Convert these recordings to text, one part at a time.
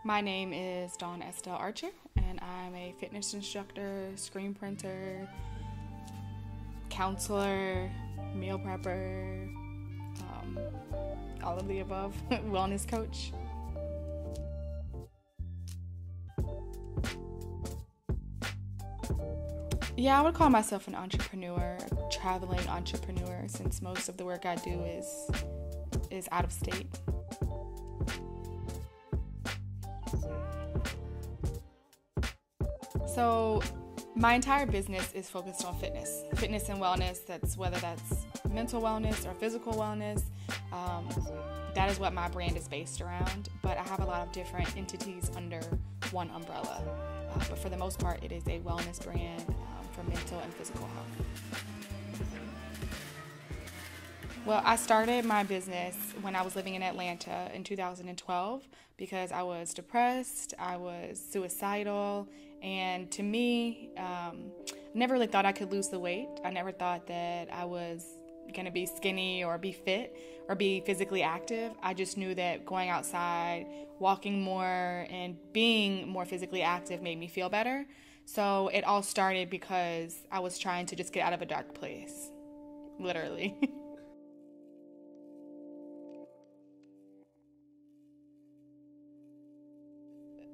My name is Dawn Estelle Archer, and I'm a fitness instructor, screen printer, counselor, meal prepper, all of the above, wellness coach. Yeah, I would call myself an entrepreneur, a traveling entrepreneur, since most of the work I do is out of state. So my entire business is focused on fitness and wellness. Whether that's mental wellness or physical wellness. That is what my brand is based around. But I have a lot of different entities under one umbrella. But for the most part, it is a wellness brand for mental and physical health. Well, I started my business when I was living in Atlanta in 2012 because I was depressed, I was suicidal, and to me, I never really thought I could lose the weight. I never thought that I was going to be skinny or be fit or be physically active. I just knew that going outside, walking more, and being more physically active made me feel better. So it all started because I was trying to just get out of a dark place, literally.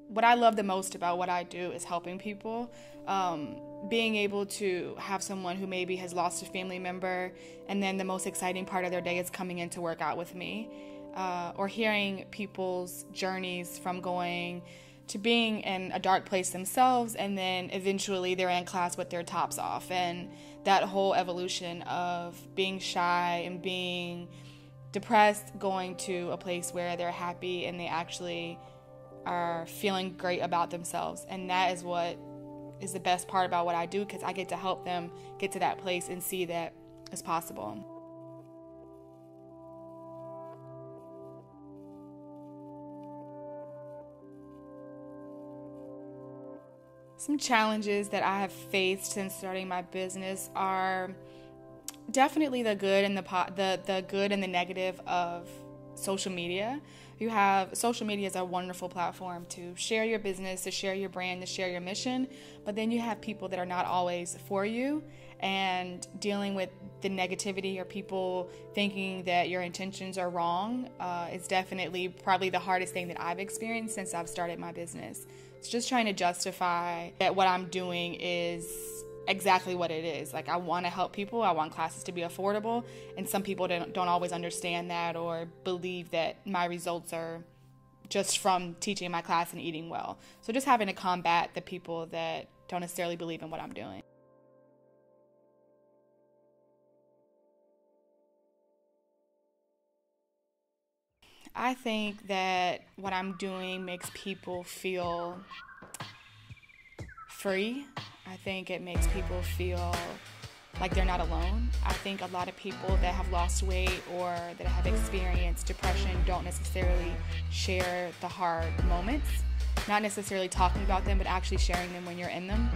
What I love the most about what I do is helping people. Being able to have someone who maybe has lost a family member, and then the most exciting part of their day is coming in to work out with me, or hearing people's journeys from going to being in a dark place themselves, and then eventually they're in class with their tops off, and that whole evolution of being shy and being depressed, going to a place where they're happy and they actually are feeling great about themselves. And that is what is the best part about what I do, because I get to help them get to that place and see that it's possible. Some challenges that I have faced since starting my business are definitely the good and the good and the negative of social media. Social media is a wonderful platform to share your business, to share your brand, to share your mission, but then you have people that are not always for you, and dealing with the negativity or people thinking that your intentions are wrong is definitely probably the hardest thing that I've experienced since I've started my business. It's just trying to justify that what I'm doing is exactly what it is. Like, I want to help people. I want classes to be affordable, and some people don't always understand that or believe that my results are just from teaching my class and eating well. So just having to combat the people that don't necessarily believe in what I'm doing. I think that what I'm doing makes people feel free. I think it makes people feel like they're not alone. I think a lot of people that have lost weight or that have experienced depression don't necessarily share the hard moments. Not necessarily talking about them, but actually sharing them when you're in them.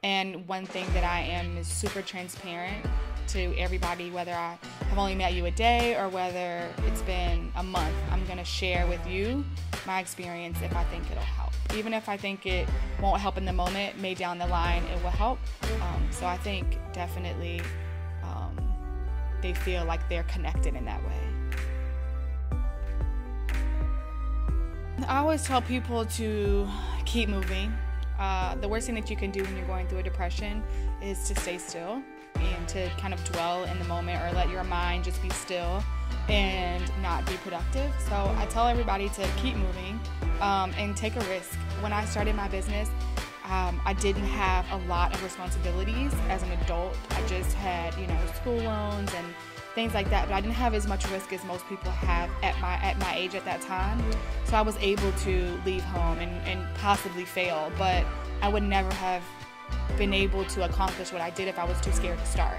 And one thing that I am is super transparent to everybody, whether I have only met you a day or whether it's been a month. I'm going to share with you my experience if I think it'll help. Even if I think it won't help in the moment, maybe down the line it will help. So I think definitely they feel like they're connected in that way. I always tell people to keep moving. The worst thing that you can do when you're going through a depression is to stay still and to kind of dwell in the moment or let your mind just be still and not be productive. So I tell everybody to keep moving and take a risk. When I started my business, I didn't have a lot of responsibilities as an adult. I just had, school loans and things like that, but I didn't have as much risk as most people have at my age at that time. So I was able to leave home and possibly fail, but I would never have been able to accomplish what I did if I was too scared to start.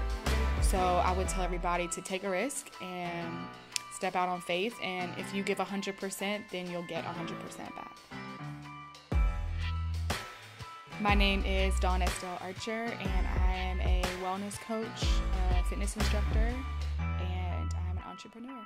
So I would tell everybody to take a risk and step out on faith, and if you give 100%, then you'll get 100% back. My name is Dawn Estelle Archer, and I am a wellness coach, a fitness instructor, and I'm an entrepreneur.